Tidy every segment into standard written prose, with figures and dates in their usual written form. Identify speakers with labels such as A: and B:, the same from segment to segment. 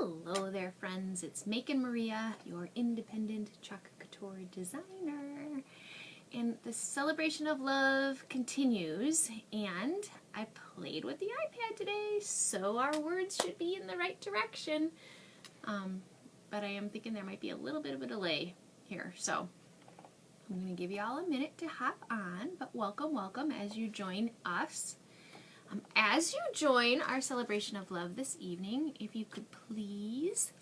A: Hello there, friends. It's Macon Maria, your independent Chalk Couture designer. And the celebration of love continues, and I played with the iPad today, so our words should be in the right direction. But I am thinking there might be a little bit of a delay here, so I'm going to give you all a minute to hop on, but welcome as you join us. As you join our celebration of love this evening, if you could please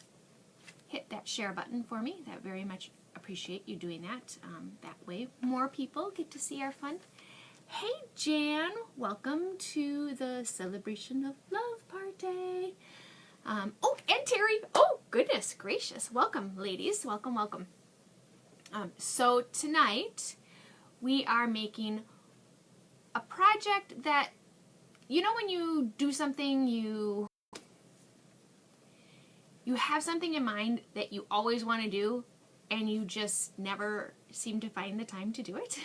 A: hit that share button for me. That very much appreciate you doing that. That way more people get to see our fun. Hey Jan, welcome to the celebration of love party. Oh, and Terry, oh goodness gracious, welcome ladies, welcome. So tonight we are making a project that, you know, when you do something, you have something in mind that you always want to do, and you just never seem to find the time to do it.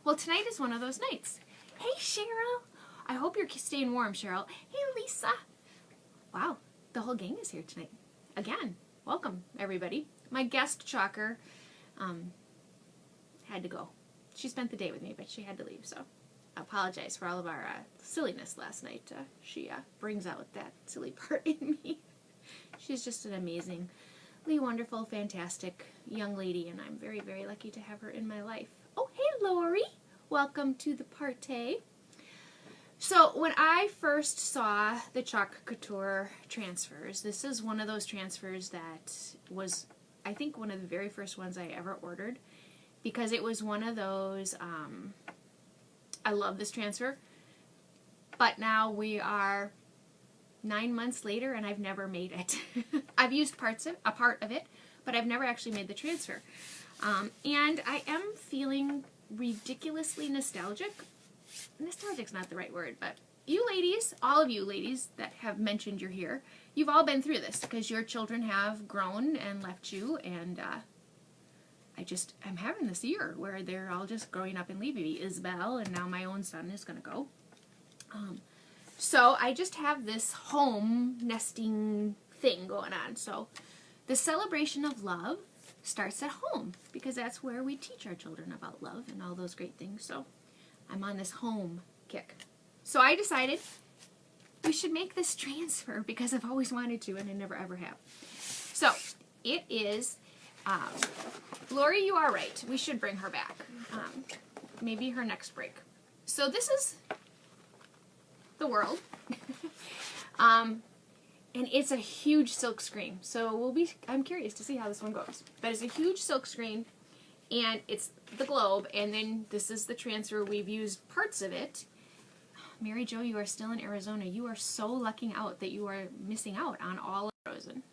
A: Well, tonight is one of those nights. Hey, Cheryl. I hope you're staying warm, Cheryl. Hey, Lisa. Wow, the whole gang is here tonight. Again, welcome, everybody. My guest chalker had to go. She spent the day with me, but she had to leave, so I apologize for all of our silliness last night. She brings out that silly part in me. She's just an amazingly wonderful, fantastic young lady, and I'm very, very lucky to have her in my life. Oh, hey, Lori. Welcome to the party. So when I first saw the Chalk Couture transfers, this is one of those transfers that was, I think, one of the very first ones I ever ordered, because it was one of those, I love this transfer, but now we are 9 months later and I've never made it. I've used a part of it, but I've never actually made the transfer. And I am feeling ridiculously nostalgic. Nostalgic's not the right word, but you ladies, all of you ladies that have mentioned you're here, you've all been through this because your children have grown and left you, and I'm having this year where they're all just growing up and leaving me. Isabel, and now my own son is going to go. So I just have this home nesting thing going on. So the celebration of love starts at home, because that's where we teach our children about love and all those great things. So I'm on this home kick. So I decided we should make this transfer because I've always wanted to and I never ever have. So it is... Lori, you are right. We should bring her back. Maybe her next break. So this is the world. And it's a huge silk screen. So I'm curious to see how this one goes. But it's a huge silk screen, and it's the globe, and then this is the transfer. We've used parts of it. Mary Jo, you are still in Arizona. You are so lucking out that you are missing out on all of Frozen.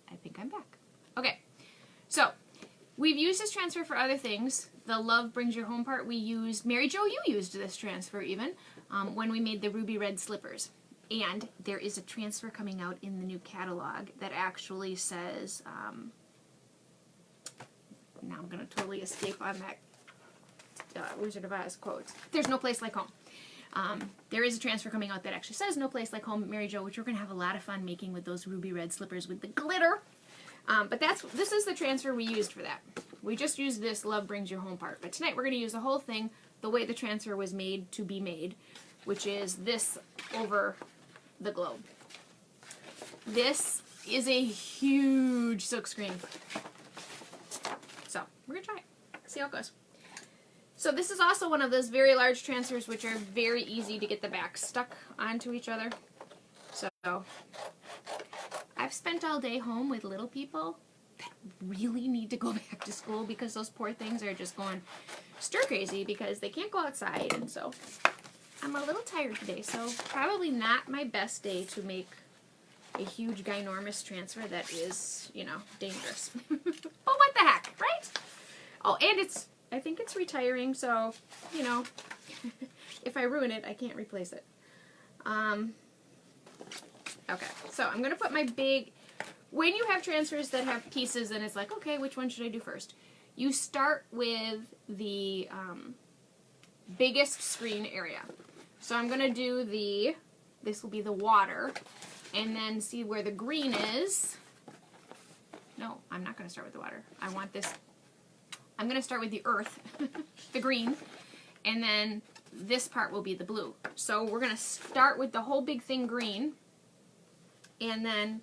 A: I think I'm back. Okay, so we've used this transfer for other things. The Love Brings Your Home part we used. Mary Jo, you used this transfer even when we made the ruby red slippers. And there is a transfer coming out in the new catalog that actually says, now I'm going to totally escape on that Wizard of Oz quote. There's no place like home. There is a transfer coming out that actually says No Place Like Home, Mary Jo, which we're going to have a lot of fun making with those ruby red slippers with the glitter. But this is the transfer we used for that. We just used this Love Brings Your Home part. But tonight we're going to use the whole thing the way the transfer was made to be made, which is this over the globe. This is a huge silk screen. So we're going to try it. See how it goes. So this is also one of those very large transfers which are very easy to get the back stuck onto each other. So I've spent all day home with little people that really need to go back to school because those poor things are just going stir crazy because they can't go outside, and so I'm a little tired today, so probably not my best day to make a huge ginormous transfer that is, you know, dangerous. Oh, what the heck, right? Oh, and I think it's retiring, so, you know, if I ruin it, I can't replace it. Okay, so I'm going to put my when you have transfers that have pieces and it's like, okay, which one should I do first? You start with the biggest screen area. So I'm going to do the this will be the water. And then see where the green is. No, I'm not going to start with the water. I want this. I'm going to start with the earth, the green, and then this part will be the blue. So we're going to start with the whole big thing green, and then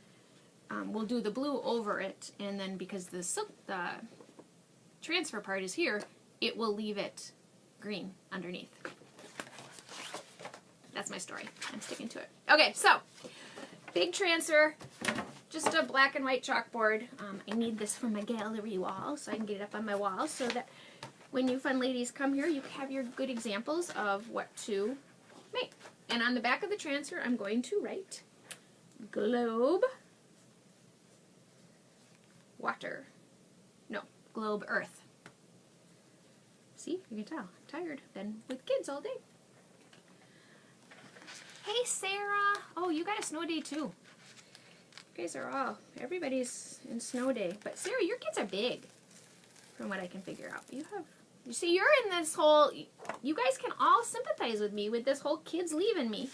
A: we'll do the blue over it, and then because the transfer part is here, it will leave it green underneath. That's my story. I'm sticking to it. Okay, so big transfer. Just a black and white chalkboard. I need this for my gallery wall so I can get it up on my wall so that when you fun ladies come here, you have your good examples of what to make. And on the back of the transfer, I'm going to write globe, water. No, globe, earth. See, you can tell. I'm tired. Been with kids all day. Hey, Sarah. Oh, you got a snow day too. You guys are all, everybody's in snow day. But Sarah, your kids are big, from what I can figure out. You see, you're in this whole, you guys can all sympathize with me with this whole kids leaving me.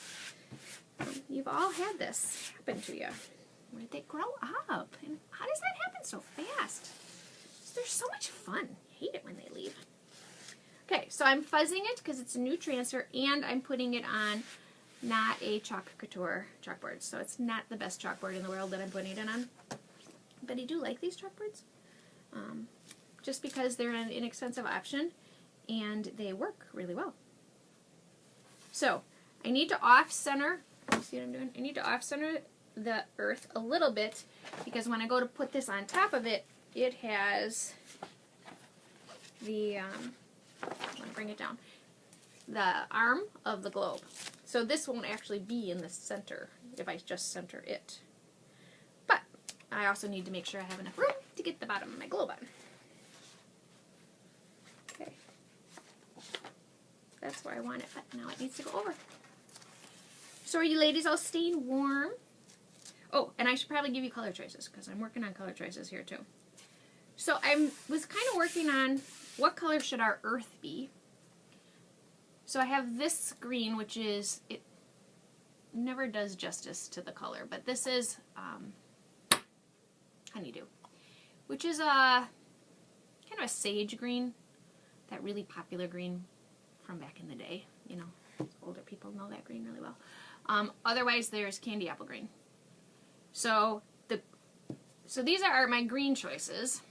A: You've all had this happen to you. Where did they grow up? And how does that happen so fast? They're so much fun. I hate it when they leave. Okay, so I'm fuzzing it because it's a new transfer, and I'm putting it on not a Chalk Couture chalkboard. So it's not the best chalkboard in the world that I'm putting it on. But I do like these chalkboards. Just because they're an inexpensive option and they work really well. So I need to off-center, see what I'm doing? I need to off-center the earth a little bit because when I go to put this on top of it, it has the, I'm going to bring it down, the arm of the globe. So this won't actually be in the center if I just center it. But I also need to make sure I have enough room to get the bottom of my globe on. Okay. That's where I want it, but now it needs to go over. So are you ladies all staying warm? Oh, and I should probably give you color choices because I'm working on color choices here too. So I was kind of working on what color should our earth be. So I have this green, which is, it never does justice to the color, but this is honeydew, which is a kind of a sage green, that really popular green from back in the day. You know, older people know that green really well. Otherwise, there's candy apple green. So these are my green choices,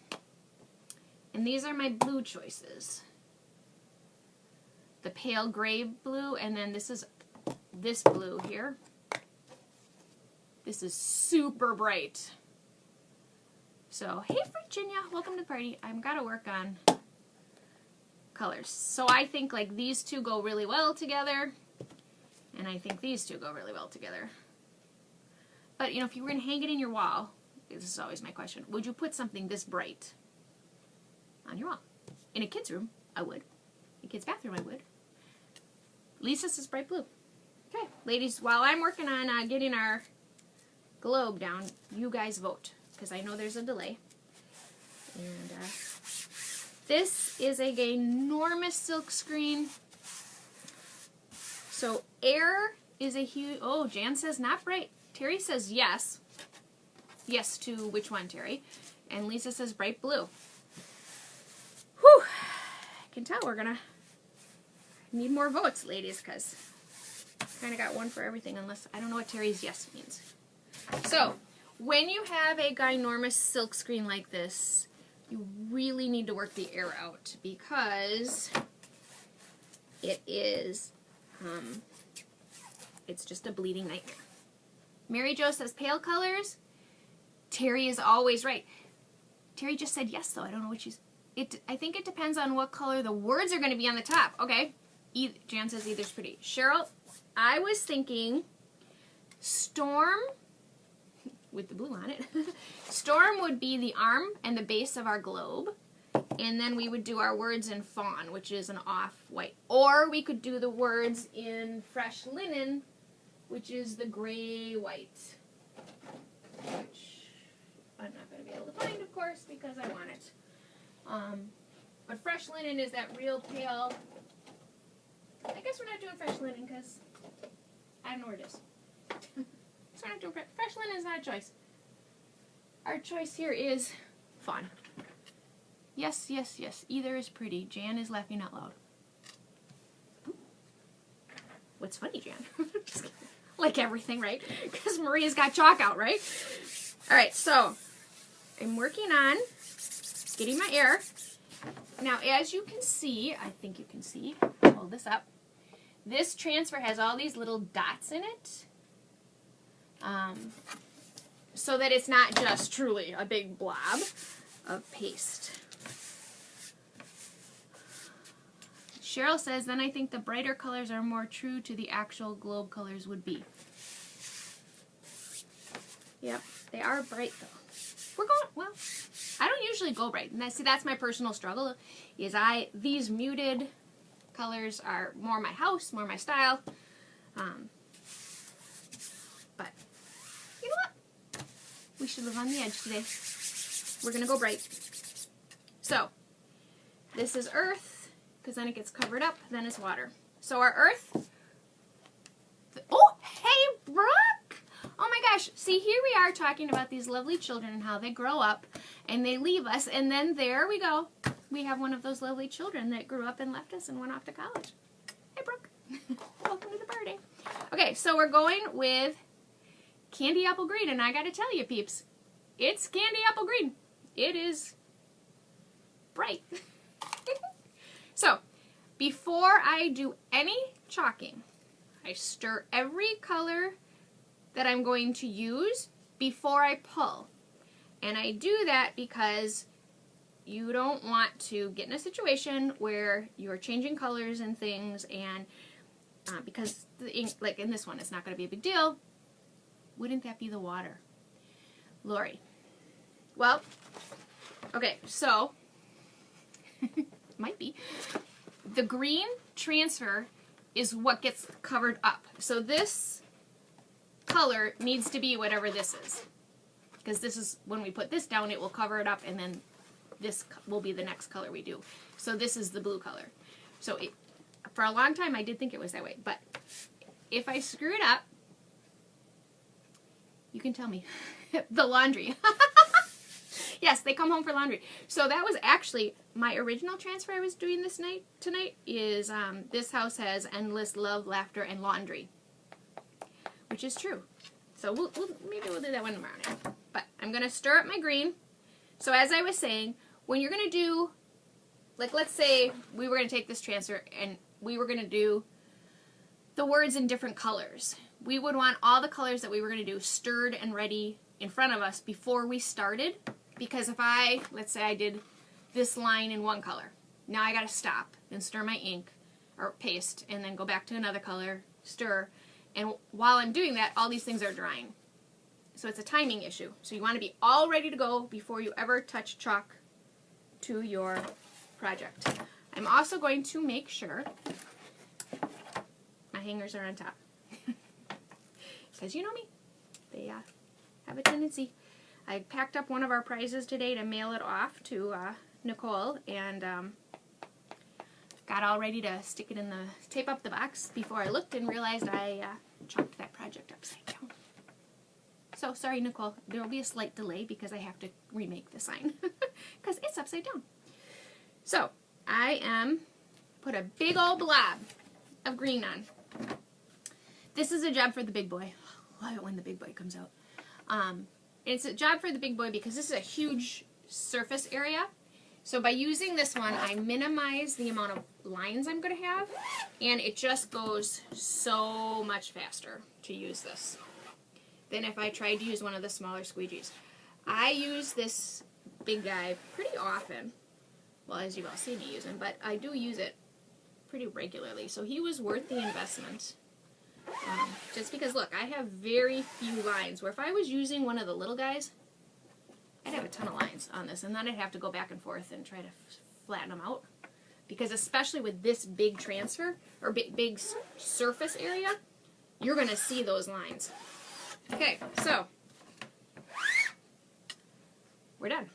A: and these are my blue choices. The pale gray blue, and then this is this blue here. This is super bright. So, hey Virginia, welcome to the party. I've got to work on colors. So I think like these two go really well together, and I think these two go really well together. But you know, if you were going to hang it in your wall, this is always my question, would you put something this bright on your wall? In a kid's room, I would. In a kid's bathroom, I would. Lisa's is bright blue. Okay, ladies, while I'm working on getting our globe down, you guys vote, because I know there's a delay. And this is a ginormous silk screen. So air is a huge, oh, Jan says not bright. Terry says yes. Yes to which one, Terry? And Lisa says bright blue. Whew, I can tell we're going to need more votes, ladies, because I kind of got one for everything, unless I don't know what Terry's yes means. So, when you have a ginormous silk screen like this, you really need to work the air out because it is, it's just a bleeding nightmare. Mary Jo says pale colors. Terry is always right. Terry just said yes, though. I don't know what she's... I think it depends on what color the words are going to be on the top. Okay. Jan says either's pretty. Cheryl, I was thinking storm with the blue on it. Storm would be the arm and the base of our globe. And then we would do our words in fawn, which is an off-white. Or we could do the words in fresh linen, which is the gray-white. Which I'm not going to be able to find, of course, because I want it. But fresh linen is that real pale... I guess we're not doing fresh linen because I don't know where it is. not doing fresh linen is not a choice. Our choice here is fawn. Yes, yes, yes. Either is pretty. Jan is laughing out loud. What's funny, Jan? Just kidding. Like everything, right? Because Maria's got chalk out, right? All right, so I'm working on getting my air. Now, as you can see, I think you can see, hold this up. This transfer has all these little dots in it. So that it's not just truly a big blob of paste. Cheryl says, then I think the brighter colors are more true to the actual globe colors would be. Yep, they are bright though. We're going, well, I don't usually go bright. And see, that's my personal struggle, is these muted colors are more my house, more my style. But, you know what? We should live on the edge today. We're going to go bright. So, this is earth, because then it gets covered up, then it's water. So our earth, oh, hey, Brooke! Oh my gosh, see, here we are talking about these lovely children and how they grow up and they leave us, and then there we go. We have one of those lovely children that grew up and left us and went off to college. Hey, Brooke. Welcome to the party. Okay, so we're going with candy apple green, and I gotta tell you, peeps, it's candy apple green. It is bright. So, before I do any chalking, I stir every color that I'm going to use before I pull. And I do that because you don't want to get in a situation where you're changing colors and things, and because the ink, like in this one, it's not going to be a big deal. Wouldn't that be the water? Lori. Well, okay, so, might be. The green transfer is what gets covered up. So this color needs to be whatever this is. Because this is, when we put this down, it will cover it up, and then this will be the next color we do. So this is the blue color. So it, for a long time, I did think it was that way. But if I screw it up, you can tell me. The laundry. Yes, they come home for laundry. So that was actually my original transfer I was doing this tonight is this house has endless love, laughter, and laundry. Which is true. So maybe we'll do that one tomorrow night. But I'm going to stir up my green. So as I was saying, when you're going to do, like let's say we were going to take this transfer and we were going to do the words in different colors. We would want all the colors that we were going to do stirred and ready in front of us before we started. Because if let's say I did this line in one color, now I got to stop and stir my ink or paste and then go back to another color, stir. And while I'm doing that, all these things are drying. So it's a timing issue. So you want to be all ready to go before you ever touch chalk to your project. I'm also going to make sure my hangers are on top. Because you know me, they have a tendency. I packed up one of our prizes today to mail it off to Nicole, and got all ready to stick it in tape up the box before I looked and realized I chalked that project upside down. So, sorry Nicole, there will be a slight delay because I have to remake the sign because it's upside down. So, I put a big old blob of green on. This is a job for the big boy. I love it when the big boy comes out. It's a job for the big boy because this is a huge surface area. So by using this one, I minimize the amount of lines I'm going to have, and it just goes so much faster to use this than if I tried to use one of the smaller squeegees. I use this big guy pretty often, well, as you've all seen me use him, but I do use it pretty regularly, so he was worth the investment. Just because, look, I have very few lines, where if I was using one of the little guys, I'd have a ton of lines on this, and then I'd have to go back and forth and try to flatten them out. Because especially with this big transfer, or big surface area, you're going to see those lines. Okay, so, we're done.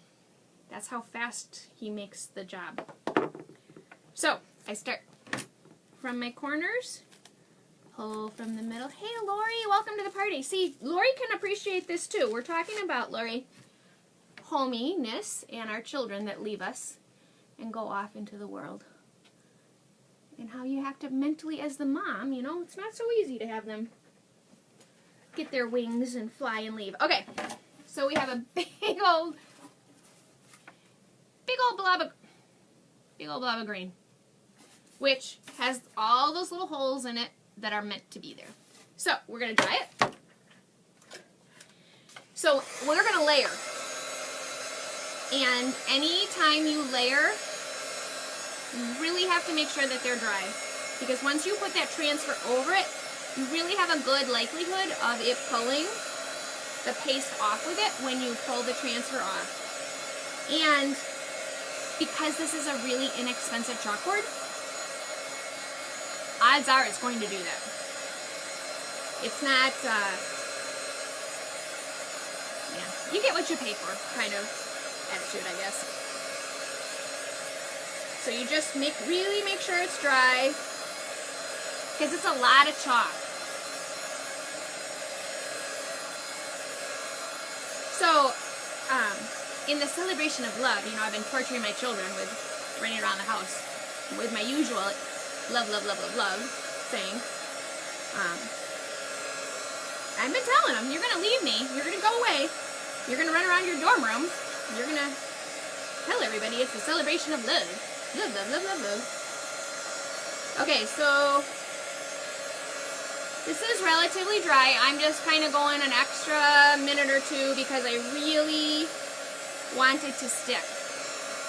A: That's how fast he makes the job. So, I start from my corners pull from the middle. Hey, Lori, welcome to the party. See, Lori can appreciate this too. We're talking about, Lori, hominess and our children that leave us and go off into the world. And how you have to mentally, as the mom, you know, it's not so easy to have them get their wings and fly and leave. Okay, so we have a big old blob of green, which has all those little holes in it that are meant to be there. So we're going to dry it. So we're going to layer. And anytime you layer, you really have to make sure that they're dry. Because once you put that transfer over it, you really have a good likelihood of it pulling the paste off with it when you pull the transfer off. And because this is a really inexpensive chalkboard, odds are it's going to do that. It's not, yeah, you get what you pay for kind of attitude, I guess. So you just really make sure it's dry, because it's a lot of chalk. So, in the celebration of love, you know, I've been torturing my children with running around the house with my usual love, love, love, love, love saying. I've been telling them, you're going to leave me, you're going to go away, you're going to run around your dorm room, you're going to tell everybody it's a celebration of love. Love, love, love, love, love. Okay, so this is relatively dry. I'm just kind of going an extra minute or two because I really want it to stick.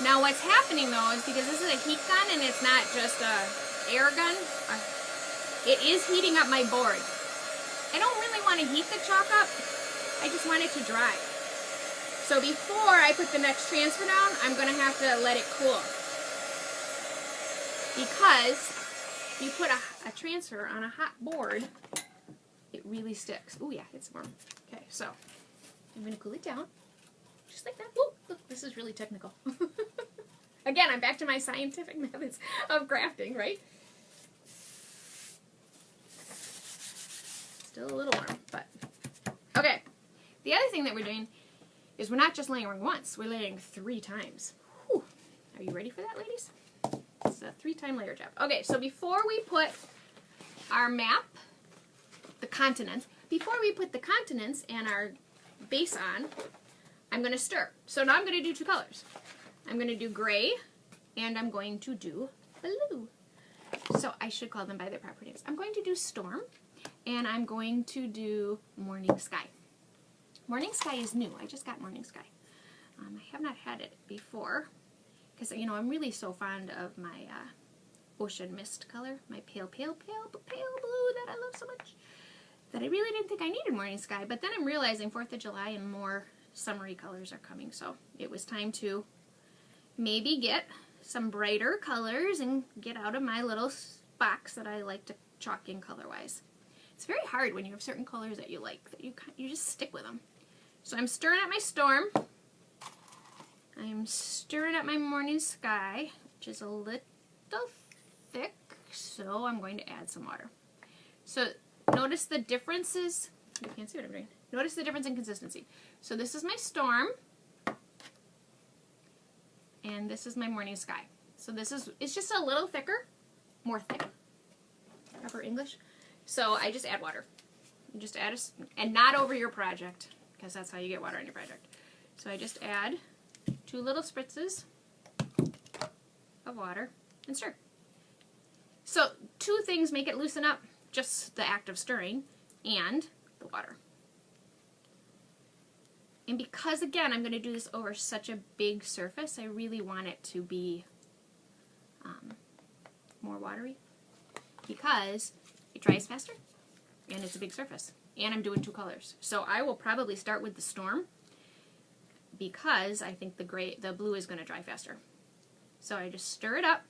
A: Now what's happening though is because this is a heat gun and it's not just a air gun, it is heating up my board. I don't really want to heat the chalk up, I just want it to dry. So before I put the next transfer down, I'm going to have to let it cool. Because if you put a transfer on a hot board, it really sticks. Oh yeah, it's warm. Okay, so I'm going to cool it down. Just like that. Woo, look, this is really technical. Again, I'm back to my scientific methods of crafting, right? Still a little warm, but okay. The other thing that we're doing is we're not just layering once, we're layering 3 times. Whew. Are you ready for that, ladies? It's a 3-time layer job. Okay, so before we put our map, the continents, before we put the continents and our base on, I'm going to stir. So now I'm going to do 2 colors. I'm going to do gray and I'm going to do blue. So I should call them by their proper names. I'm going to do storm and I'm going to do morning sky. Morning sky is new. I just got morning sky. I have not had it before because, you know, I'm really so fond of my ocean mist color, my pale, pale, pale, pale blue that I love so much, that I really didn't think I needed morning sky. But then I'm realizing 4th of July and more summery colors are coming, so it was time to maybe get some brighter colors and get out of my little box that I like to chalk in color-wise. It's very hard when you have certain colors that you like, that you just stick with them. So I'm stirring up my storm. I'm stirring up my morning sky, which is a little thick, so I'm going to add some water. So notice the differences. You can't see what I'm doing. Notice the difference in consistency. So this is my storm, and this is my morning sky. So this is, it's just a little thicker, more thick, proper English. So I just add water. You just add and not over your project, because that's how you get water on your project. So I just add 2 little spritzes of water and stir. So 2 things make it loosen up, just the act of stirring and the water. And because, again, I'm going to do this over such a big surface, I really want it to be more watery because it dries faster and it's a big surface. And I'm doing 2 colors. So I will probably start with the storm because I think the blue is going to dry faster. So I just stir it up.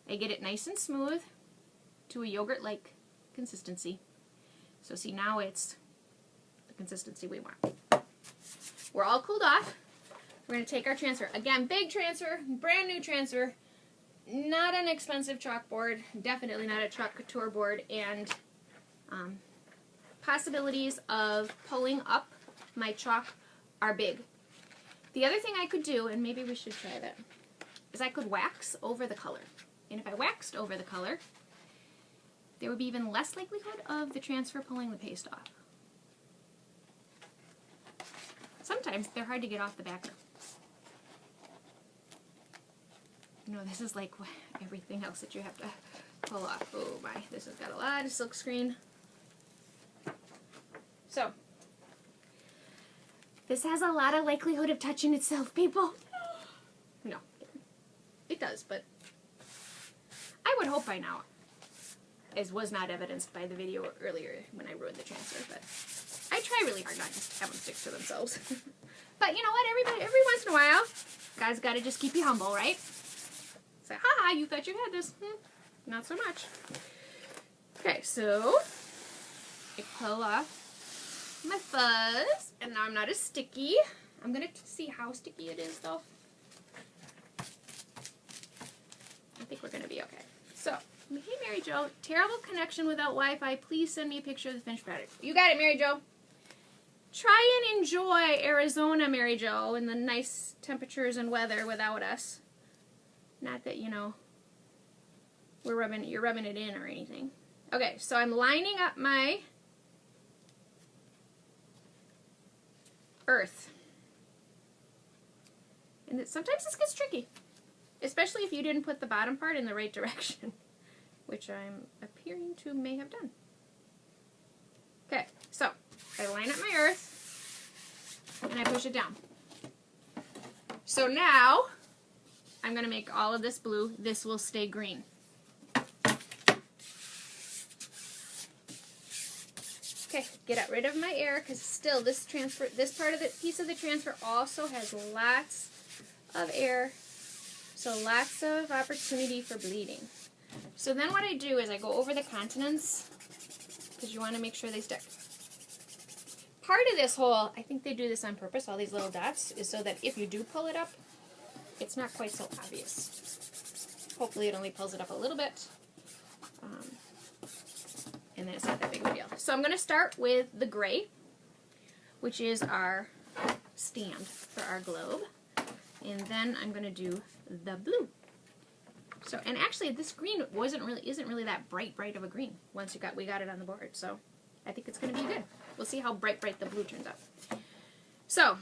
A: I get it nice and smooth to a yogurt-like consistency. So see, now it's the consistency we want. We're all cooled off. We're going to take our transfer. Again, big transfer, brand new transfer, not an expensive chalkboard, definitely not a Chalk Couture board, and Possibilities of pulling up my chalk are big. The other thing I could do, and maybe we should try that, is I could wax over the color. And if I waxed over the color, there would be even less likelihood of the transfer pulling the paste off. Sometimes they're hard to get off the backer. You know, this is like everything else that you have to pull off. Oh my, this has got a lot of silk screen. So, this has a lot of likelihood of touching itself, people. No, it does, but I would hope by now, as was not evidenced by the video earlier when I ruined the transfer, but I try really hard not to have them stick to themselves. But you know what, every once in a while, guys gotta just keep you humble, right? Say, haha, you thought you had this. Not so much. Okay, so I pull off my fuzz, and now I'm not as sticky. I'm gonna see how sticky it is, though. I think we're gonna be okay. So, hey Mary Jo, terrible connection without Wi-Fi. Please send me a picture of the finished product. You got it, Mary Jo. Try and enjoy Arizona, Mary Jo, and the nice temperatures and weather without us. Not that, you know, you're rubbing it in or anything. Okay, so I'm lining up my earth. And sometimes this gets tricky, especially if you didn't put the bottom part in the right direction, which I'm appearing to may have done. Okay, so I line up my earth and I push it down. So now I'm going to make all of this blue. This will stay green. Okay, get rid of my air because still this part of the piece of the transfer also has lots of air, so lots of opportunity for bleeding. So then what I do is I go over the continents because you want to make sure they stick. Part of this whole, I think they do this on purpose, all these little dots, is so that if you do pull it up, it's not quite so obvious. Hopefully it only pulls it up a little bit. And then it's not that big of a deal. So I'm going to start with the gray, which is our stand for our globe. And then I'm going to do the blue. So, and actually this green isn't really that bright of a green once we got it on the board. So I think it's going to be good. We'll see how bright the blue turns out. So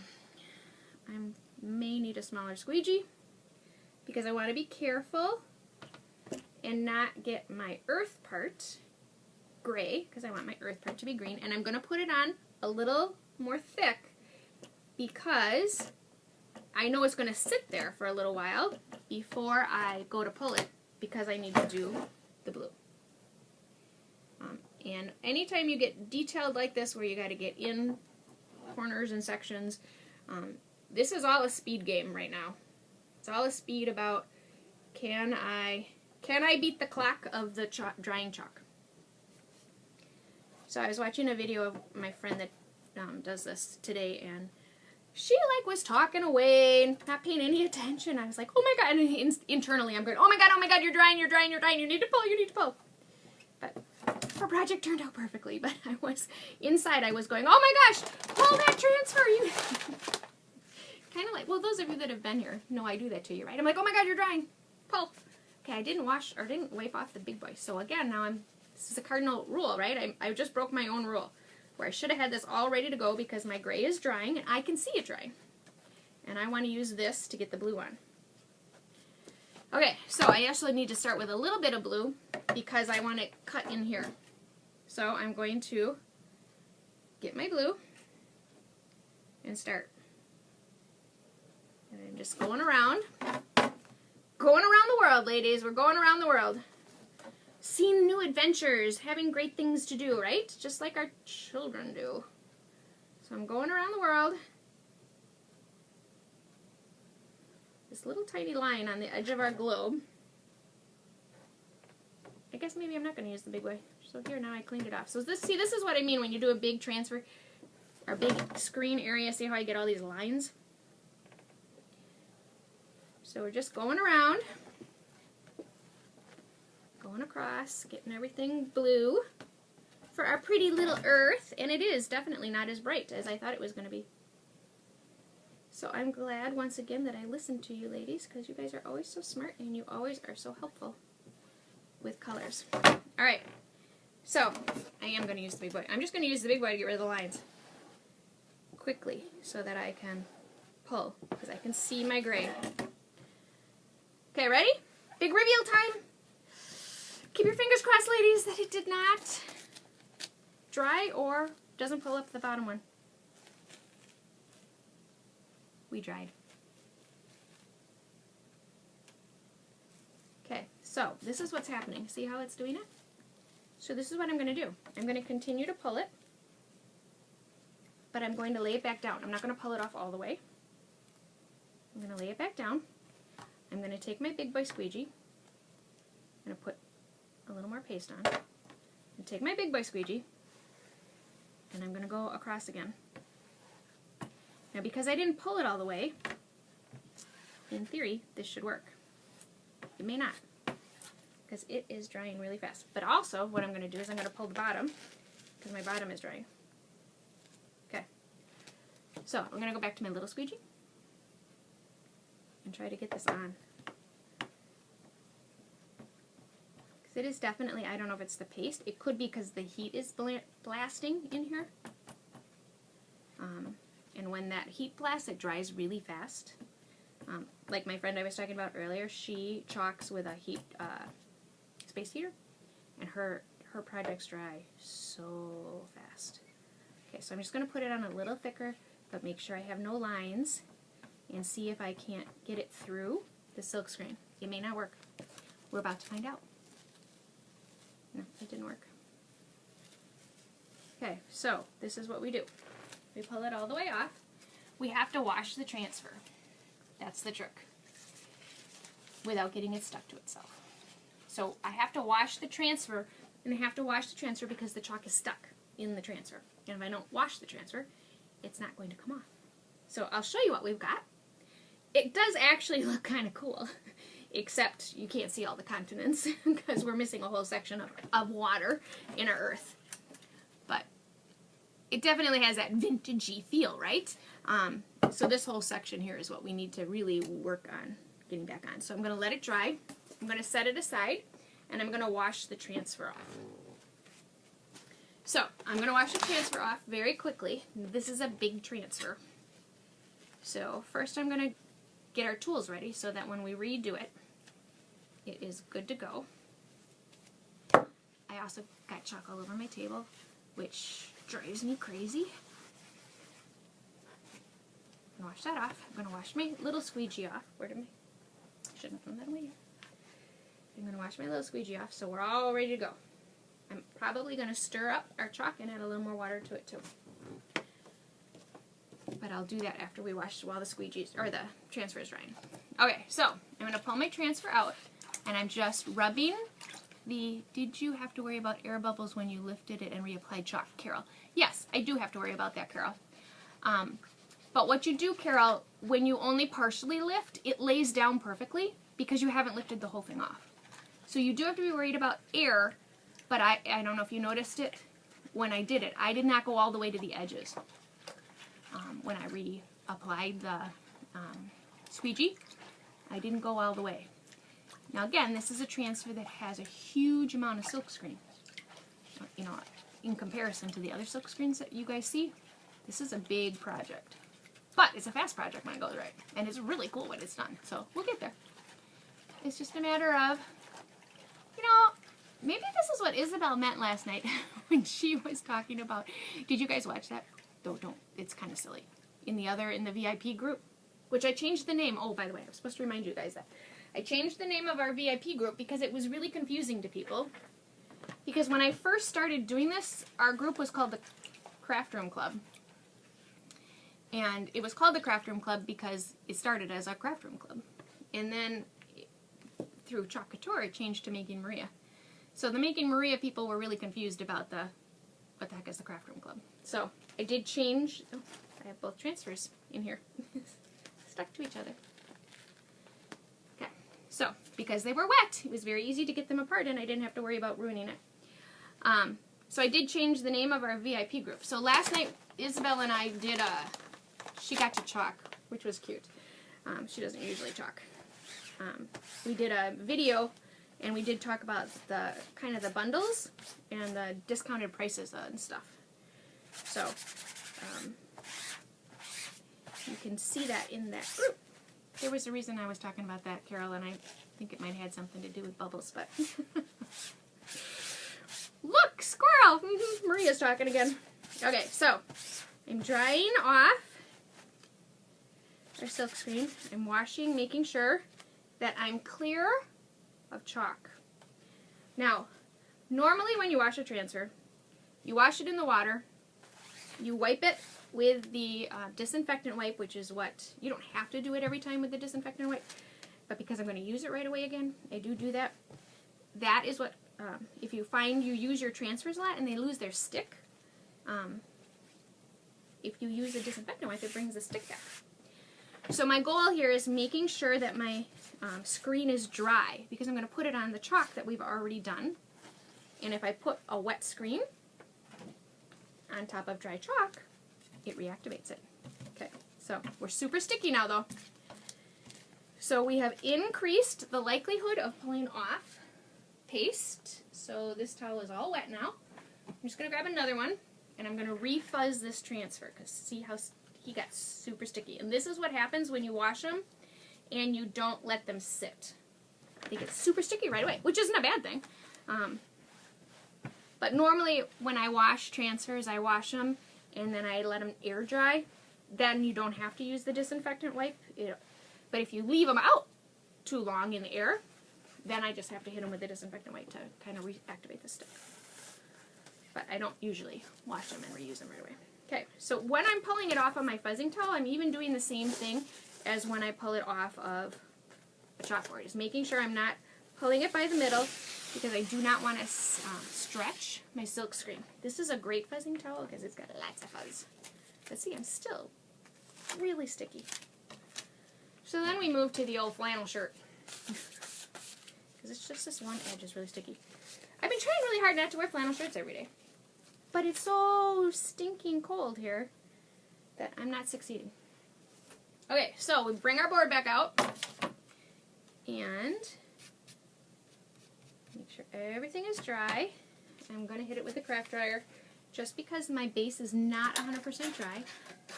A: I may need a smaller squeegee because I want to be careful and not get my earth part gray because I want my earth part to be green, and I'm going to put it on a little more thick because I know it's going to sit there for a little while before I go to pull it because I need to do the blue. And anytime you get detailed like this where you got to get in corners and sections, this is all a speed game right now. It's all a speed about can I beat the clock of the drying chalk. So I was watching a video of my friend that does this today, and she was talking away and not paying any attention. I was like, oh my god, and internally I'm going, oh my god, you're drying, you need to pull. But our project turned out perfectly, but I was going, oh my gosh, pull that transfer, you. Kind of like, well, those of you that have been here know I do that to you, right? I'm like, oh my god, you're drying, pull. Okay, I didn't wipe off the big boy. So again, now this is a cardinal rule, right? I just broke my own rule, where I should have had this all ready to go because my gray is drying and I can see it drying. And I want to use this to get the blue on. Okay, so I actually need to start with a little bit of blue because I want it cut in here. So I'm going to get my blue and start. And I'm just going around the world, ladies. We're going around the world. Seeing new adventures, having great things to do, right? Just like our children do. So I'm going around the world. This little tiny line on the edge of our globe. I guess maybe I'm not going to use the big way. So here, now I cleaned it off. So this is what I mean when you do a big transfer, or big screen area. See how I get all these lines? So we're just going around. Going across, getting everything blue. for our pretty little earth, and it is definitely not as bright as I thought it was going to be. So I'm glad once again that I listened to you ladies, because you guys are always so smart and you always are so helpful with colors. Alright, so I am going to use the big boy. I'm just going to use the big boy to get rid of the lines quickly so that I can pull, because I can see my gray. Okay, ready? Big reveal time! Keep your fingers crossed, ladies, that it did not dry or doesn't pull up the bottom one. We dried. Okay, so this is what's happening. See how it's doing it? So this is what I'm going to do. I'm going to continue to pull it, but I'm going to lay it back down. I'm not going to pull it off all the way. I'm going to lay it back down. I'm going to take my big boy squeegee. I'm going to put a little more paste on. I'm going to take my big boy squeegee, and I'm going to go across again. Now, because I didn't pull it all the way, in theory, this should work. It may not, because it is drying really fast. But also, what I'm going to do is I'm going to pull the bottom, because my bottom is drying. Okay. So, I'm going to go back to my little squeegee and try to get this on. Because it is definitely, I don't know if it's the paste. It could be because the heat is blasting in here. And when that heat blasts, it dries really fast. Like my friend I was talking about earlier, she chalks with a heat space heater, and her projects dry so fast. Okay, so I'm just going to put it on a little thicker, but make sure I have no lines, and see if I can't get it through the silk screen. It may not work. We're about to find out. No, it didn't work. Okay, so this is what we do. We pull it all the way off. We have to wash the transfer. That's the trick. Without getting it stuck to itself. So I have to wash the transfer, and I have to wash the transfer because the chalk is stuck in the transfer. And if I don't wash the transfer, it's not going to come off. So I'll show you what we've got. It does actually look kind of cool, except you can't see all the continents because we're missing a whole section of water in our earth. But it definitely has that vintagey feel, right? So this whole section here is what we need to really work on getting back on. So I'm going to let it dry. I'm going to set it aside, and I'm going to wash the transfer off. So I'm going to wash the transfer off very quickly. This is a big transfer. So first I'm going to get our tools ready so that when we redo it, it is good to go. I also got chalk all over my table, which drives me crazy. I'm going to wash that off. I'm going to wash my little squeegee off. Where did I shouldn't have thrown that away. I'm going to wash my little squeegee off so we're all ready to go. I'm probably going to stir up our chalk and add a little more water to it too. But I'll do that after we wash while the squeegees, or the transfer is drying. Okay, so I'm going to pull my transfer out, and I'm just rubbing the, did you have to worry about air bubbles when you lifted it and reapplied chalk, Carol? Yes, I do have to worry about that, Carol. But what you do, Carol, when you only partially lift, it lays down perfectly because you haven't lifted the whole thing off. So you do have to be worried about air, but I don't know if you noticed it when I did it. I did not go all the way to the edges. When I reapplied the squeegee, I didn't go all the way. Now again, this is a transfer that has a huge amount of silk screen. You know, in comparison to the other silk screens that you guys see, this is a big project. But it's a fast project when it goes right. And it's really cool when it's done. So we'll get there. It's just a matter of, you know, maybe this is what Isabel meant last night when she was talking about, did you guys watch that? Don't. It's kind of silly. In the VIP group, which I changed the name. Oh, by the way, I was supposed to remind you guys that. I changed the name of our VIP group because it was really confusing to people. Because when I first started doing this, our group was called the Craft Room Club. And it was called the Craft Room Club because it started as a craft room club. And then through Chalk Couture, it changed to Making Maria. So the Making Maria people were really confused about what the heck is the Craft Room Club. So I did change, oh, I have both transfers in here, stuck to each other. Okay, so because they were wet, it was very easy to get them apart and I didn't have to worry about ruining it. So I did change the name of our VIP group. So last night, Isabel and I did she got to chalk, which was cute. She doesn't usually chalk. We did a video, and we did talk about the kind of the bundles and the discounted prices and stuff. So you can see that in that group. There was a reason I was talking about that, Carol, and I think it might have had something to do with bubbles, but... Look! Squirrel! Maria's talking again. Okay, so I'm drying off our silk screen. I'm washing, making sure that I'm clear of chalk. Now, normally when you wash a transfer, you wash it in the water, you wipe it with the disinfectant wipe, which is what, you don't have to do it every time with the disinfectant wipe, but because I'm going to use it right away again, I do that. That is what, if you find you use your transfers a lot and they lose their stick, if you use a disinfectant wipe, it brings the stick back. So my goal here is making sure that my screen is dry, because I'm going to put it on the chalk that we've already done. And if I put a wet screen on top of dry chalk, it reactivates it. Okay, so we're super sticky now though. So we have increased the likelihood of pulling off paste. So this towel is all wet now. I'm just going to grab another one, and I'm going to refuzz this transfer, because see how he got super sticky. And this is what happens when you wash them and you don't let them sit. They get super sticky right away, which isn't a bad thing. But normally when I wash transfers, I wash them and then I let them air dry. Then you don't have to use the disinfectant wipe. But if you leave them out too long in the air, then I just have to hit them with the disinfectant wipe to kind of reactivate the stick. But I don't usually wash them and reuse them right away. Okay, so when I'm pulling it off on my fuzzing towel, I'm even doing the same thing as when I pull it off of a chalkboard. Just making sure I'm not pulling it by the middle, because I do not want to stretch my silk screen. This is a great fuzzing towel because it's got lots of fuzz. But see, I'm still really sticky. So then we move to the old flannel shirt. Because it's just this one edge is really sticky. I've been trying really hard not to wear flannel shirts every day. But it's so stinking cold here that I'm not succeeding. Okay, so we bring our board back out. And make sure everything is dry. I'm going to hit it with a craft dryer just because my base is not 100% dry.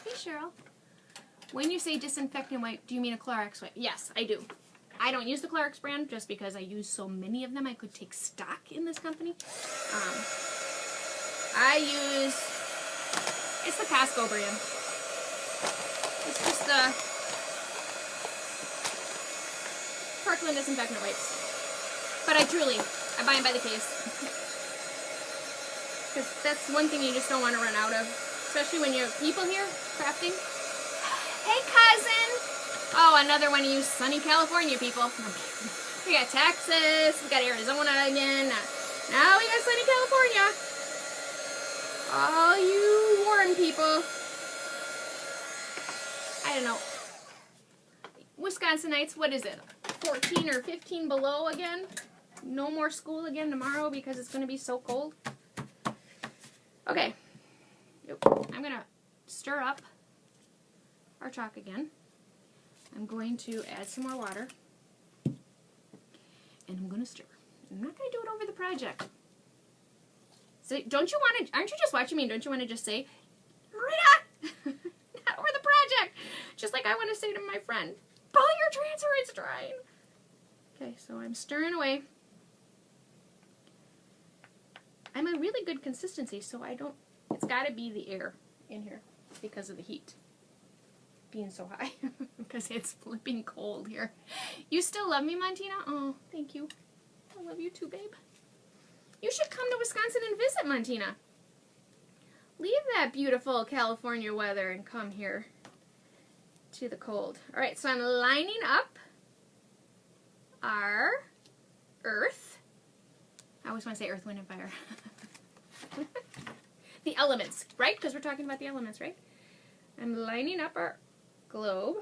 A: Hey, Cheryl. When you say disinfectant wipe, do you mean a Clorox wipe? Yes, I do. I don't use the Clorox brand just because I use so many of them. I could take stock in this company. I use, it's the Costco brand. It's just the Kirkland disinfectant wipes. But I buy them by the case. Because that's one thing you just don't want to run out of. Especially when you have people here crafting. Hey, cousin! Oh, another one of you sunny California people. We got Texas, we got Arizona again. Now we got sunny California. All you warm people. I don't know. Wisconsinites, what is it? 14 or 15 below again? No more school again tomorrow because it's going to be so cold. Okay. I'm going to stir up our chalk again. I'm going to add some more water. And I'm going to stir. I'm not going to do it over the project. So don't you want to, aren't you just watching me and don't you want to just say, Rita, not over the project. Just like I want to say to my friend, pull your transfer, it's drying. Okay, so I'm stirring away. I'm a really good consistency, so it's got to be the air in here because of the heat being so high. Because it's flipping cold here. You still love me, Montina? Oh, thank you. I love you too, babe. You should come to Wisconsin and visit, Montina. Leave that beautiful California weather and come here to the cold. All right, so I'm lining up our earth. I always want to say earth, wind, and fire. The elements, right? Because we're talking about the elements, right? I'm lining up our globe,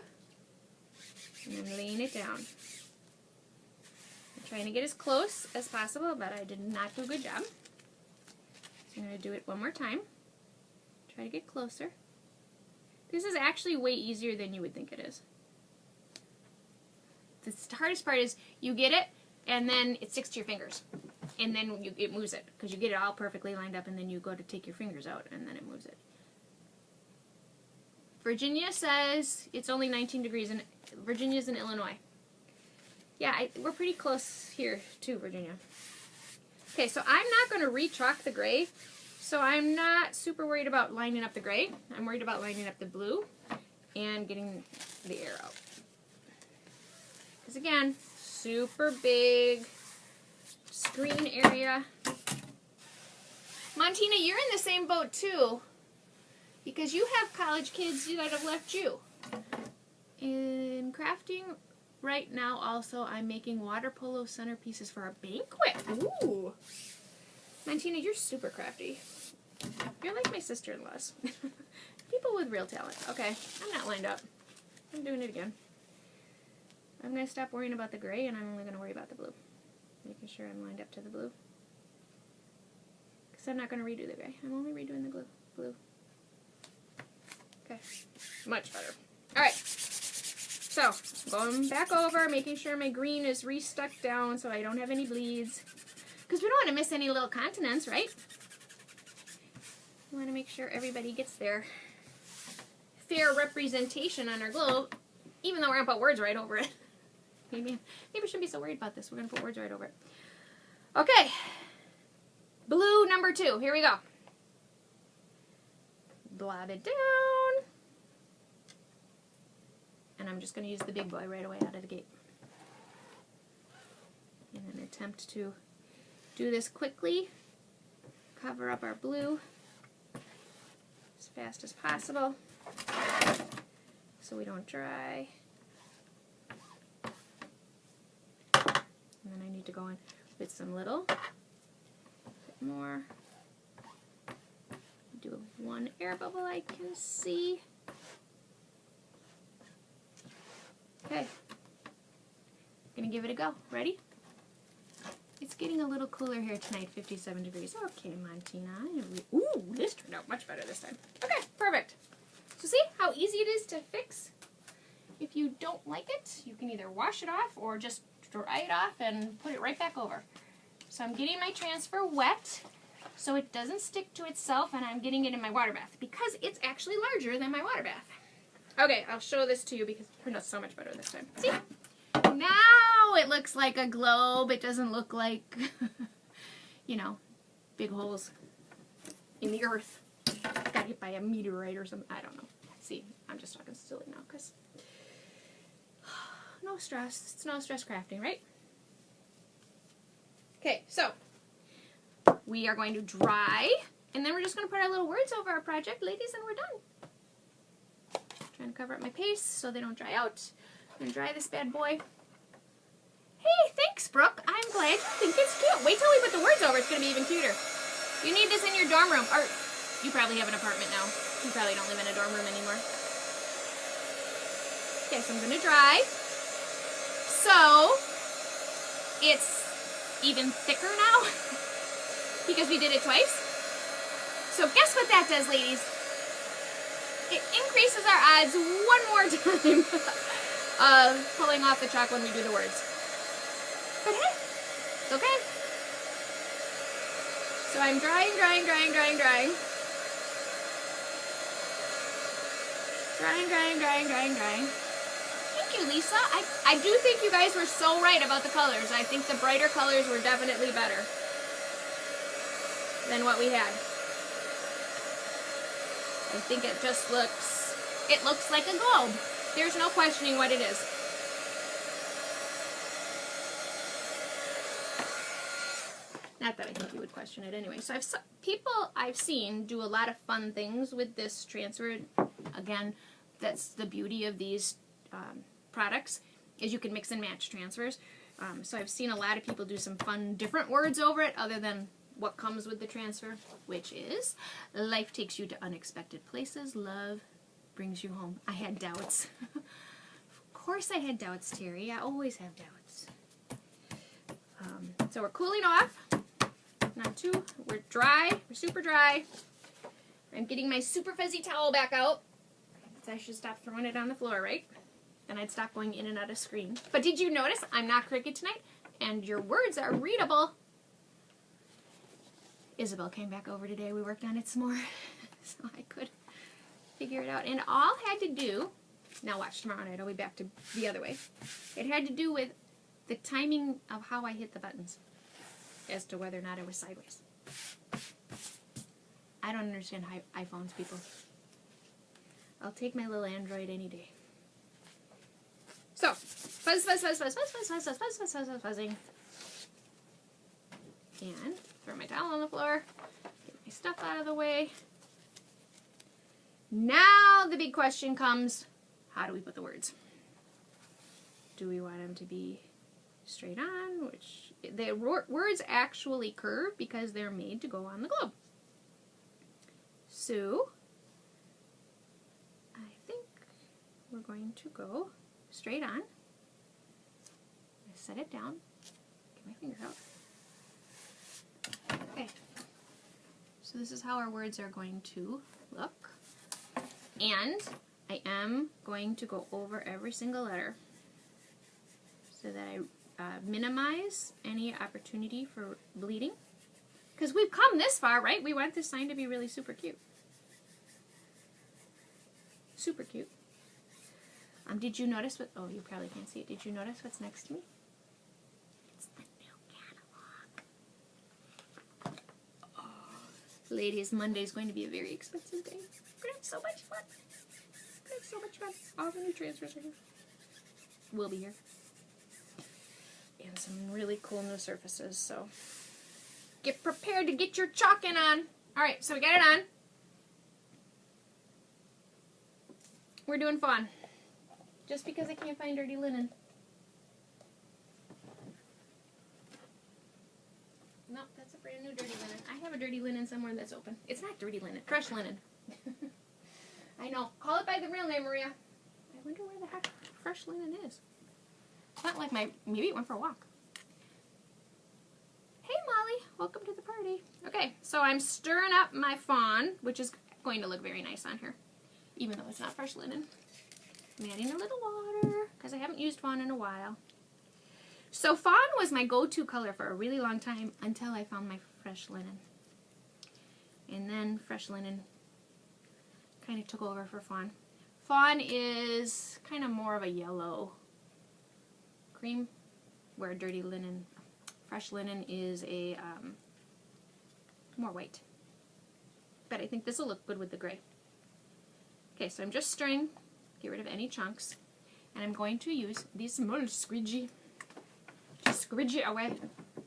A: and I'm laying it down. I'm trying to get as close as possible, but I did not do a good job. So I'm going to do it one more time. Try to get closer. This is actually way easier than you would think it is. The hardest part is you get it, and then it sticks to your fingers. And then it moves it, because you get it all perfectly lined up, and then you go to take your fingers out, and then it moves it. Virginia says it's only 19 degrees, and Virginia's in Illinois. Yeah, we're pretty close here, too, Virginia. Okay, so I'm not going to re-chalk the gray, so I'm not super worried about lining up the gray. I'm worried about lining up the blue and getting the air out. Because again, super big screen area. Montina, you're in the same boat too, because you have college kids that have left you. In crafting right now also, I'm making water polo centerpieces for our banquet. Ooh. Montina, you're super crafty. You're like my sister-in-laws. People with real talent. Okay, I'm not lined up. I'm doing it again. I'm going to stop worrying about the gray, and I'm only going to worry about the blue. Making sure I'm lined up to the blue. Because I'm not going to redo the gray. I'm only redoing the blue. Okay, much better. Alright, so going back over, making sure my green is restuck down so I don't have any bleeds. Because we don't want to miss any little continents, right? We want to make sure everybody gets their fair representation on our globe, even though we're going to put words right over it. Maybe we shouldn't be so worried about this. We're going to put words right over it. Okay. Blue number 2. Here we go. Blob it down. And I'm just going to use the big boy right away out of the gate. And then attempt to do this quickly. Cover up our blue as fast as possible so we don't dry. And then I need to go in with some little bit more. Do one air bubble I can see. Okay. Gonna give it a go. Ready? It's getting a little cooler here tonight, 57 degrees. Okay, Montina. Ooh, this turned out much better this time. Okay, perfect. So see how easy it is to fix? If you don't like it, you can either wash it off or just dry it off and put it right back over. So I'm getting my transfer wet so it doesn't stick to itself, and I'm getting it in my water bath because it's actually larger than my water bath. Okay, I'll show this to you because it turned out so much better this time. See? Now it looks like a globe. It doesn't look like, you know, big holes in the earth. Got hit by a meteorite or something. I don't know. See, I'm just talking silly now because no stress. It's no stress crafting, right? Okay, so we are going to dry, and then we're just going to put our little words over our project, ladies, and we're done. Trying to cover up my paste so they don't dry out. I'm going to dry this bad boy. Hey, thanks, Brooke. I'm glad you think it's cute. Wait till we put the words over. It's going to be even cuter. You need this in your dorm room. Or you probably have an apartment now. You probably don't live in a dorm room anymore. Okay, so I'm going to dry. So it's even thicker now because we did it twice. So guess what that does, ladies? It increases our odds one more time of pulling off the chalk when we do the words. But hey, it's okay. So I'm drying. Drying. Thank you, Lisa. I do think you guys were so right about the colors. I think the brighter colors were definitely better than what we had. I think it just looks like a globe. There's no questioning what it is. Not that I think you would question it anyway. So people I've seen do a lot of fun things with this transfer. Again, that's the beauty of these products, is you can mix and match transfers. So I've seen a lot of people do some fun different words over it other than what comes with the transfer, which is, life takes you to unexpected places, love brings you home. I had doubts. Of course I had doubts, Terry. I always have doubts. So we're cooling off. not too. We're dry. We're super dry. I'm getting my super fuzzy towel back out. So I should stop throwing it on the floor, right? Then I'd stop going in and out of screen. But did you notice I'm not crooked tonight? And your words are readable. Isabel came back over today. We worked on it some more. So I could figure it out. And all had to do, now watch tomorrow night, I'll be back to the other way. It had to do with the timing of how I hit the buttons as to whether or not it was sideways. I don't understand iPhones, people. I'll take my little Android any day. So, fuzz, fuzz, fuzz, fuzz, fuzz, fuzz, fuzz, fuzz, fuzz, fuzz, fuzz, fuzz, fuzzing. And throw my towel on the floor. Get my stuff out of the way. Now the big question comes, how do we put the words? Do we want them to be straight on? Which the words actually curve because they're made to go on the globe. So, I think we're going to go straight on. Set it down. Get my finger out. Okay. So this is how our words are going to look. And I am going to go over every single letter so that I minimize any opportunity for bleeding. Because we've come this far, right? We want this sign to be really super cute. Super cute. Did you notice what, oh, you probably can't see it. Did you notice what's next to me? It's the new catalog. Oh, ladies, Monday's going to be a very expensive day. We're going to have so much fun. We're going to have so much fun. All the new transfers are here. We'll be here. And some really cool new surfaces, so get prepared to get your chalking on. Alright, so we got it on. We're doing fun. Just because I can't find dirty linen. No, that's a brand new dirty linen. I have a dirty linen somewhere that's open. It's not dirty linen, fresh linen. I know. Call it by the real name, Maria. I wonder where the heck fresh linen is. It's not like maybe it went for a walk. Hey, Molly. Welcome to the party. Okay, so I'm stirring up my fawn, which is going to look very nice on here, even though it's not fresh linen. I'm adding a little water because I haven't used fawn in a while. So fawn was my go-to color for a really long time until I found my fresh linen. And then fresh linen kind of took over for fawn. Fawn is kind of more of a yellow cream, where dirty linen, fresh linen is a more white. But I think this will look good with the gray. Okay, so I'm just stirring. Get rid of any chunks. And I'm going to use these small squidgy to squidgy it away.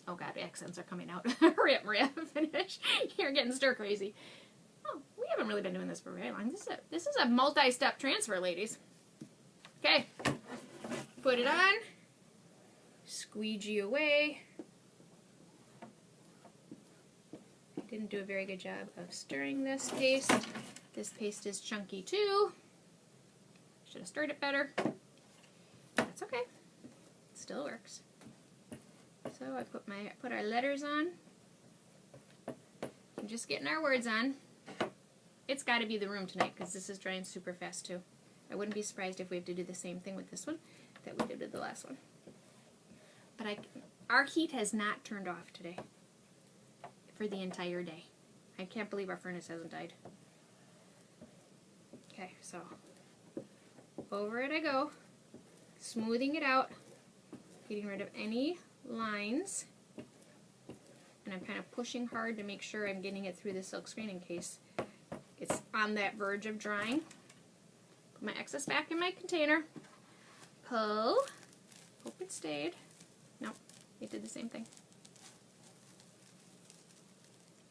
A: Oh god, accents are coming out. Hurry up, Maria, finish. You're getting stir crazy. Oh, we haven't really been doing this for very long. This is a multi-step transfer, ladies. Okay, put it on, squeegee away. I didn't do a very good job of stirring this paste. This paste is chunky too. Should have stirred it better. That's okay. It still works. So I put our letters on. I'm just getting our words on. It's got to be the room tonight because this is drying super fast too. I wouldn't be surprised if we have to do the same thing with this one that we did with the last one. But our heat has not turned off today for the entire day. I can't believe our furnace hasn't died. Okay, so over it I go, smoothing it out, getting rid of any lines, and I'm kind of pushing hard to make sure I'm getting it through the silk screen in case it's on that verge of drying. Put my excess back in my container, pull, hope it stayed. Nope, it did the same thing.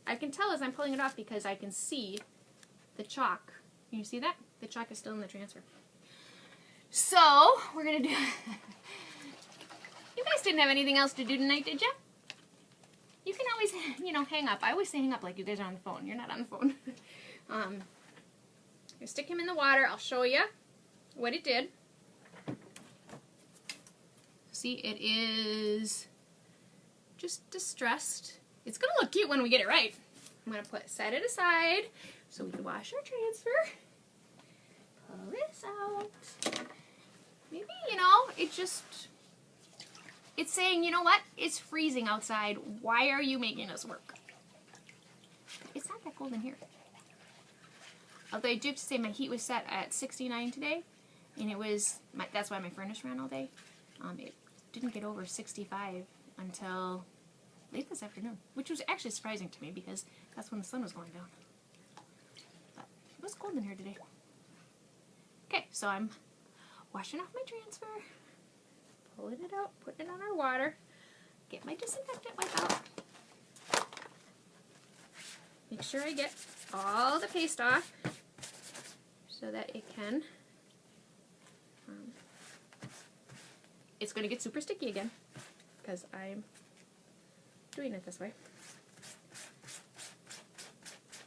A: I can tell as I'm pulling it off because I can see the chalk. Can you see that? The chalk is still in the transfer. So, we're going to do... You guys didn't have anything else to do tonight, did you? You can always, hang up. I always say hang up like you guys are on the phone. You're not on the phone. You stick him in the water. I'll show you what it did. See, it is just distressed. It's gonna look cute when we get it right. I'm gonna set it aside so we can wash our transfer. Pull this out. Maybe, you know, it's saying, you know what? It's freezing outside. Why are you making us work? It's not that cold in here. Although I do have to say my heat was set at 69 today, and it was, that's why my furnace ran all day. It didn't get over 65 until late this afternoon, which was actually surprising to me because that's when the sun was going down. But it was cold in here today. Okay, so I'm washing off my transfer, pulling it out, putting it on our water, get my disinfectant wipe out. Make sure I get all the paste off so that it can, it's going to get super sticky again because I'm doing it this way.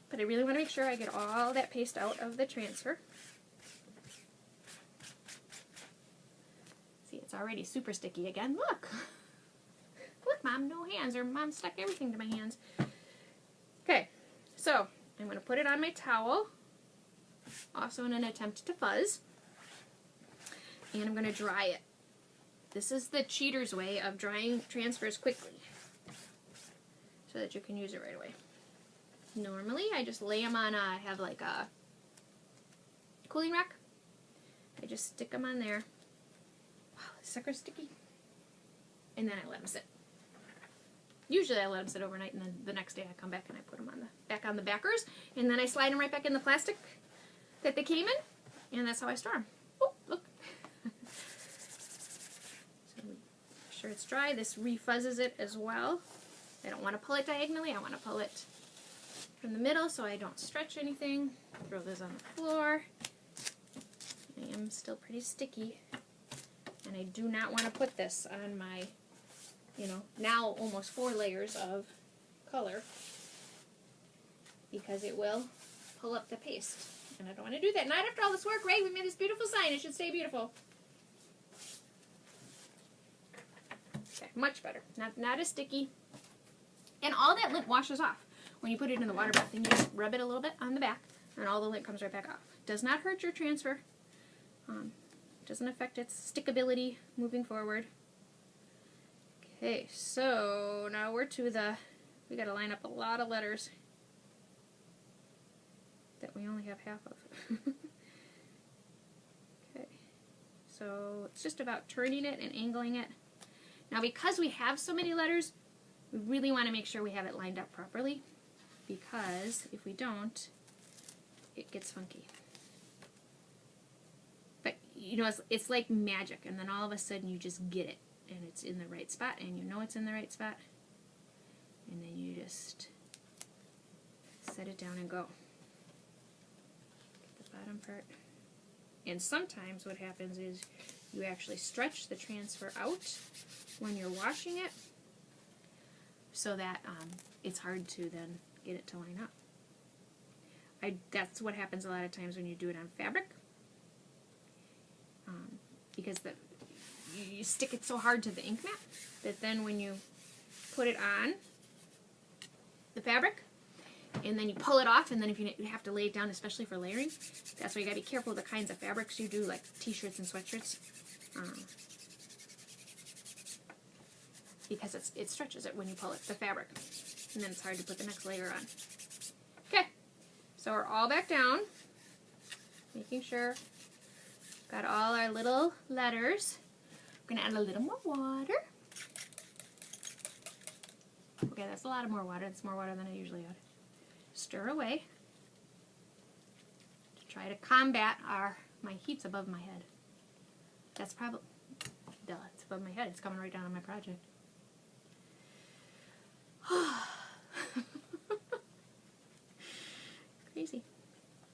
A: But I really want to make sure I get all that paste out of the transfer. See, it's already super sticky again. Look! Look, Mom, no hands, or Mom stuck everything to my hands. Okay, so I'm going to put it on my towel, also in an attempt to fuzz, and I'm going to dry it. This is the cheater's way of drying transfers quickly so that you can use it right away. Normally, I just lay them on, I have like a cooling rack. I just stick them on there. Wow, this sucker's sticky. And then I let them sit. Usually I let them sit overnight, and then the next day I come back and I put them on back on the backers, and then I slide them right back in the plastic that they came in, and that's how I store them. Oh, look. So make sure it's dry. This refuzzes it as well. I don't want to pull it diagonally. I want to pull it from the middle so I don't stretch anything. Throw this on the floor. I am still pretty sticky, and I do not want to put this on my, you know, now almost 4 layers of color because it will pull up the paste. And I don't want to do that. Not after all this work, right? We made this beautiful sign. It should stay beautiful. Okay, much better. Not as sticky. And all that lint washes off when you put it in the water bath. And you just rub it a little bit on the back, and all the lint comes right back off. Does not hurt your transfer. Doesn't affect its stickability moving forward. Okay, so now we're to we got to line up a lot of letters that we only have half of. Okay, so it's just about turning it and angling it. Now because we have so many letters, we really want to make sure we have it lined up properly, because if we don't, it gets funky. But you know, it's like magic, and then all of a sudden you just get it. And it's in the right spot, and you know it's in the right spot, and then you just set it down and go. Get the bottom part. And sometimes what happens is you actually stretch the transfer out when you're washing it so that it's hard to then get it to line up. That's what happens a lot of times when you do it on fabric, because you stick it so hard to the ink mat that then when you put it on the fabric and then you pull it off, and then if you have to lay it down, especially for layering, that's why you got to be careful with the kinds of fabrics you do, like t-shirts and sweatshirts, because it stretches it when you pull it, the fabric, and then it's hard to put the next layer on. Okay, so we're all back down, making sure got all our little letters. We're going to add a little more water. Okay, that's a lot of more water. That's more water than I usually add. Stir away to try to combat my heat's above my head. That's probably, duh, it's above my head. It's coming right down on my project. Crazy.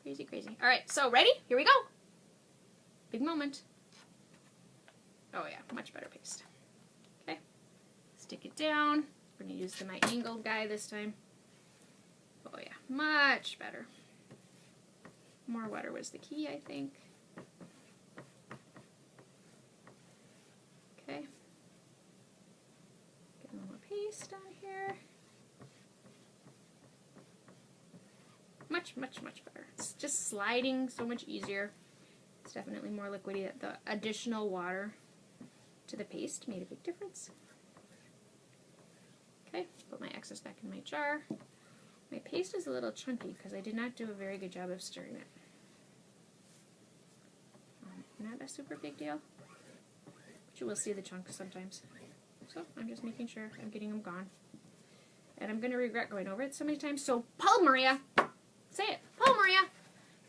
A: Crazy, crazy. All right, so ready? Here we go. Big moment. Oh yeah, much better paste. Okay, stick it down. We're going to use my angled guy this time. Oh yeah, much better. More water was the key, I think. Okay. Get a little more paste on here. much better. It's just sliding so much easier. It's definitely more liquidy. The additional water to the paste made a big difference. Okay, put my excess back in my jar. My paste is a little chunky because I did not do a very good job of stirring it. Not a super big deal, but you will see the chunks sometimes. So I'm just making sure I'm getting them gone. And I'm going to regret going over it so many times. So, Paul Maria, say it. Paul Maria,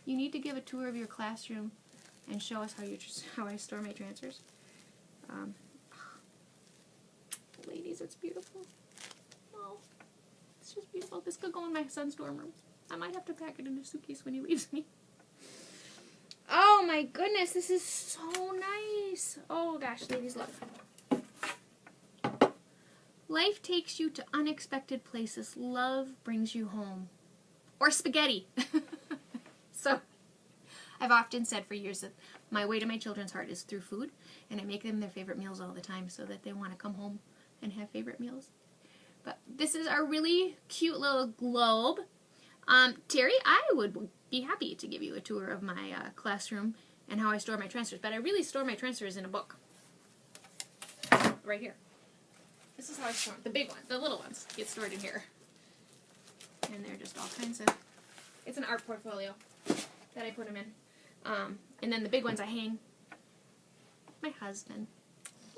A: you need to give a tour of your classroom and show us how I store my transfers. Ladies, it's beautiful. Oh, it's just beautiful. This could go in my son's dorm room. I might have to pack it in a suitcase when he leaves me. Oh my goodness, this is so nice. Oh gosh, ladies, look. Life takes you to unexpected places. Love brings you home. Or spaghetti. So, I've often said for years that my way to my children's heart is through food, and I make them their favorite meals all the time so that they want to come home and have favorite meals. But this is our really cute little globe. Terry, I would be happy to give you a tour of my classroom and how I store my transfers, but I really store my transfers in a book. Right here. This is how I store them. The big ones, the little ones, get stored in here. And they're just all kinds of, it's an art portfolio that I put them in. And then the big ones I hang. My husband,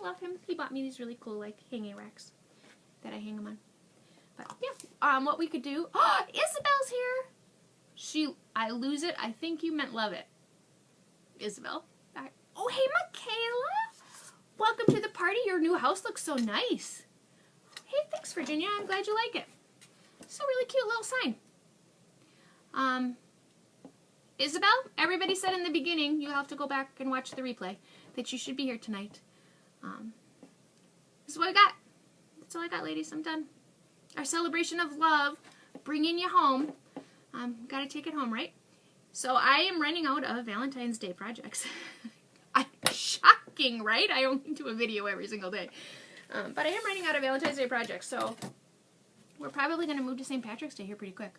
A: love him. He bought me these really cool, like, hanging racks that I hang them on. But, yeah, what we could do, oh, Isabel's here. I lose it. I think you meant love it. Isabel. Oh, hey, Michaela. Welcome to the party. Your new house looks so nice. Hey, thanks, Virginia. I'm glad you like it. It's a really cute little sign. Isabel, everybody said in the beginning, you have to go back and watch the replay, that you should be here tonight. This is what I got. That's all I got, ladies. I'm done. Our celebration of love, bringing you home. Gotta take it home, right? So I am running out of Valentine's Day projects. Shocking, right? I only do a video every single day. But I am running out of Valentine's Day projects, so we're probably going to move to St. Patrick's Day here pretty quick.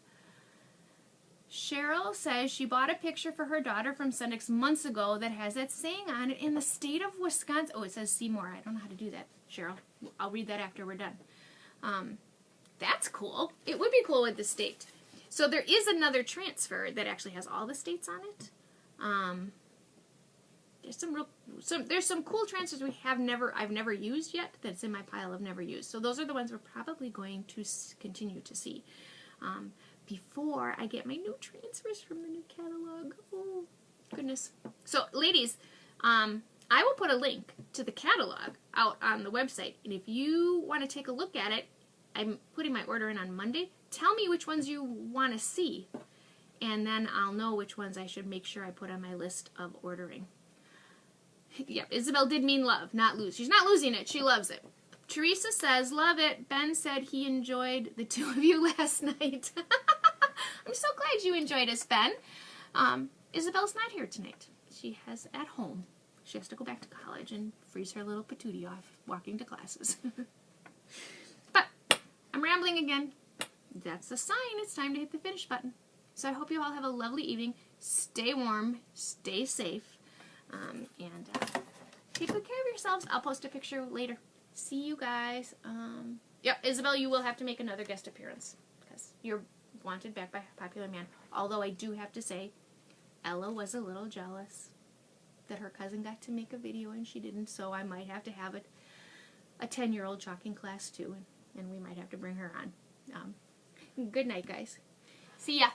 A: Cheryl says she bought a picture for her daughter from Sundex months ago that has that saying on it in the state of Wisconsin. Oh, it says Seymour. I don't know how to do that, Cheryl. I'll read that after we're done. That's cool. It would be cool with the state. So there is another transfer that actually has all the states on it. There's some cool transfers I've never used yet that's in my pile of never used. So those are the ones we're probably going to continue to see before I get my new transfers from the new catalog. Oh goodness. So ladies, I will put a link to the catalog out on the website, and if you want to take a look at it, I'm putting my order in on Monday. Tell me which ones you want to see, and then I'll know which ones I should make sure I put on my list of ordering. Yeah, Isabel did mean love, not lose. She's not losing it. She loves it. Teresa says, love it. Ben said he enjoyed the two of you last night. I'm so glad you enjoyed us, Ben. Isabel's not here tonight. She has at home. She has to go back to college and freeze her little patootie off walking to classes. But I'm rambling again. That's the sign. It's time to hit the finish button. So I hope you all have a lovely evening. Stay warm. Stay safe. And take good care of yourselves. I'll post a picture later. See you guys. Yep, Isabel, you will have to make another guest appearance because you're wanted back by Popular Man. Although I do have to say, Ella was a little jealous that her cousin got to make a video and she didn't, so I might have to have a 10-year-old chalking class too, and we might have to bring her on. Good night, guys. See ya.